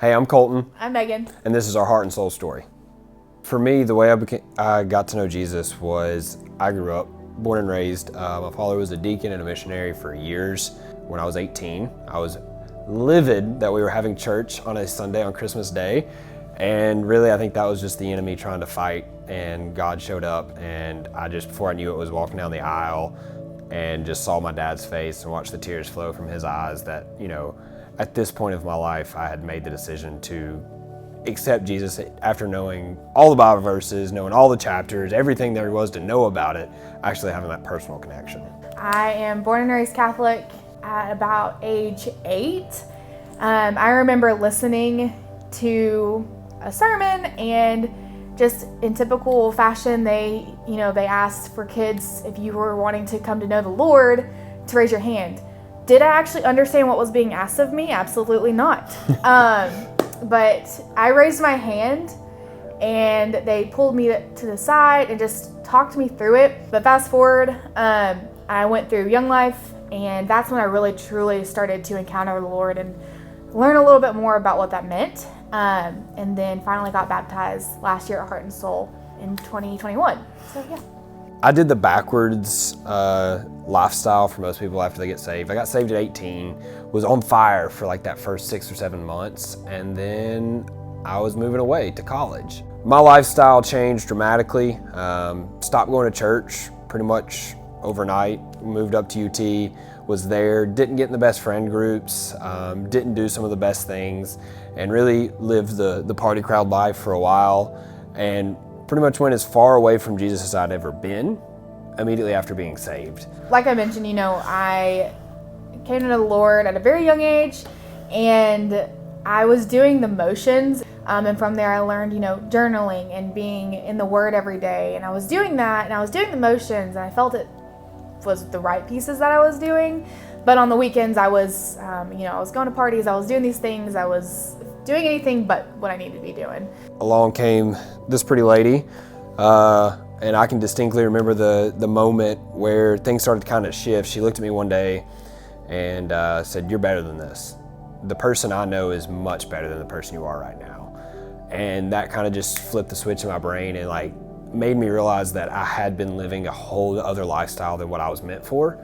Hey, I'm Colton. I'm Megan. And this is our heart and soul story. For me, the way I got to know Jesus was I grew up, born and raised. My father was a deacon and a missionary for years. When I was 18, I was livid that we were having church on a Sunday on Christmas Day. And really, I think that was just the enemy trying to fight. And God showed up, and before I knew it, was walking down the aisle and just saw my dad's face and watched the tears flow from his eyes that, at this point of my life, I had made the decision to accept Jesus after knowing all the Bible verses, knowing all the chapters, everything there was to know about it, actually having that personal connection. I am born and raised Catholic at about age 8. I remember listening to a sermon, and just in typical fashion, they asked for kids, if you were wanting to come to know the Lord, to raise your hand. Did I actually understand what was being asked of me? Absolutely not. But I raised my hand, and they pulled me to the side and just talked me through it. But fast forward, I went through Young Life, and that's when I really truly started to encounter the Lord and learn a little bit more about what that meant. And then finally got baptized last year at Heart and Soul in 2021. So yeah. I did the backwards lifestyle for most people after they get saved. I got saved at 18, was on fire for like that first 6 or 7 months, and then I was moving away to college. My lifestyle changed dramatically. Stopped going to church pretty much overnight, moved up to UT, was there, didn't get in the best friend groups, didn't do some of the best things, and really lived the party crowd life for a while, and pretty much went as far away from Jesus as I'd ever been immediately after being saved. Like I mentioned, I came to know the Lord at a very young age, and I was doing the motions, and from there I learned, journaling and being in the Word every day, and I was doing that, and I was doing the motions, and I felt it was the right pieces that I was doing. But on the weekends I was, I was going to parties, I was doing these things, I was doing anything but what I needed to be doing. Along came this pretty lady, and I can distinctly remember the moment where things started to kind of shift. She looked at me one day and said, "You're better than this. The person I know is much better than the person you are right now." And that kind of just flipped the switch in my brain and made me realize that I had been living a whole other lifestyle than what I was meant for.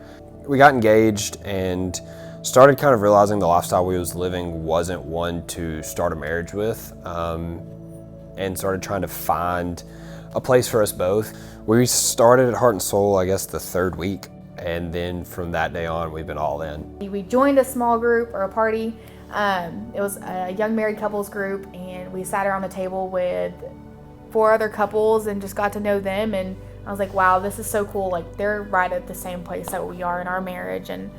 We got engaged and started kind of realizing the lifestyle we was living wasn't one to start a marriage with, and started trying to find a place for us both. We started at Heart and Soul, I guess, the 3rd week, and then from that day on, we've been all in. We joined a small group or a party. It was a young married couples group, and we sat around the table with 4 other couples and just got to know them, and I was like, wow, this is so cool. They're right at the same place that we are in our marriage, and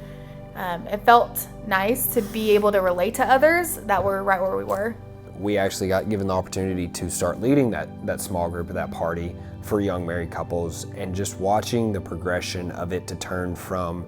it felt nice to be able to relate to others that were right where we were. We actually got given the opportunity to start leading that small group at that party for young married couples, and just watching the progression of it to turn from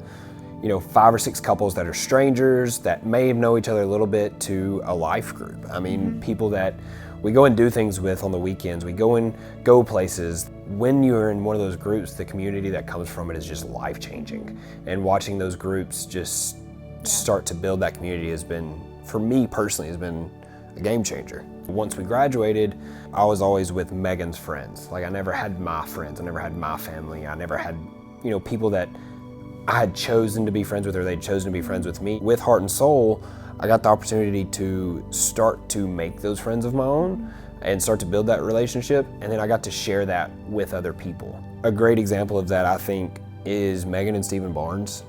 5 or 6 couples that are strangers that may know each other a little bit to a life group. I mean, people that we go and do things with on the weekends, we go places. When you're in one of those groups, the community that comes from it is just life-changing. And watching those groups just start to build that community has been, for me personally, has been a game changer. Once we graduated, I was always with Megan's friends. I never had my friends, I never had my family, I never had, people that I had chosen to be friends with or they'd chosen to be friends with me. With Heart and Soul, I got the opportunity to start to make those friends of my own and start to build that relationship, and then I got to share that with other people. A great example of that, I think, is Megan and Stephen Barnes.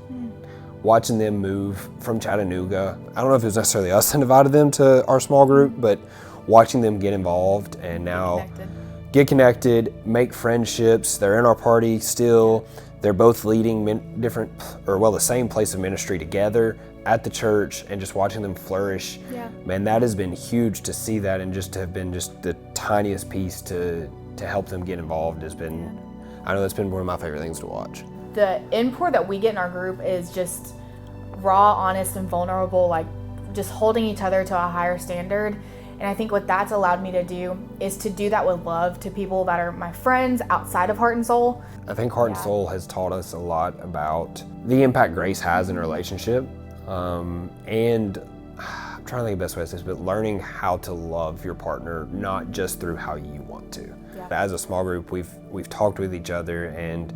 Watching them move from Chattanooga. I don't know if it was necessarily us that invited them to our small group, but watching them get involved and now get connected, make friendships. They're in our party still. They're both leading the same place of ministry together at the church, and just watching them flourish. Yeah. Man, that has been huge to see that, and just to have been just the tiniest piece to help them get involved has been, I know that's been one of my favorite things to watch. The import that we get in our group is just raw, honest, and vulnerable, just holding each other to a higher standard. And I think what that's allowed me to do is to do that with love to people that are my friends outside of Heart and Soul. I think Heart and Soul has taught us a lot about the impact grace has in a relationship. And trying to think of the best way to say this, but learning how to love your partner, not just through how you want to. Yeah. As a small group, we've talked with each other, and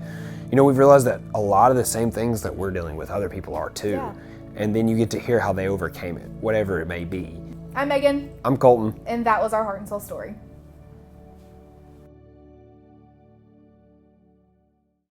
we've realized that a lot of the same things that we're dealing with, other people are too. Yeah. And then you get to hear how they overcame it, whatever it may be. I'm Megan. I'm Colton. And that was our Heart and Soul story.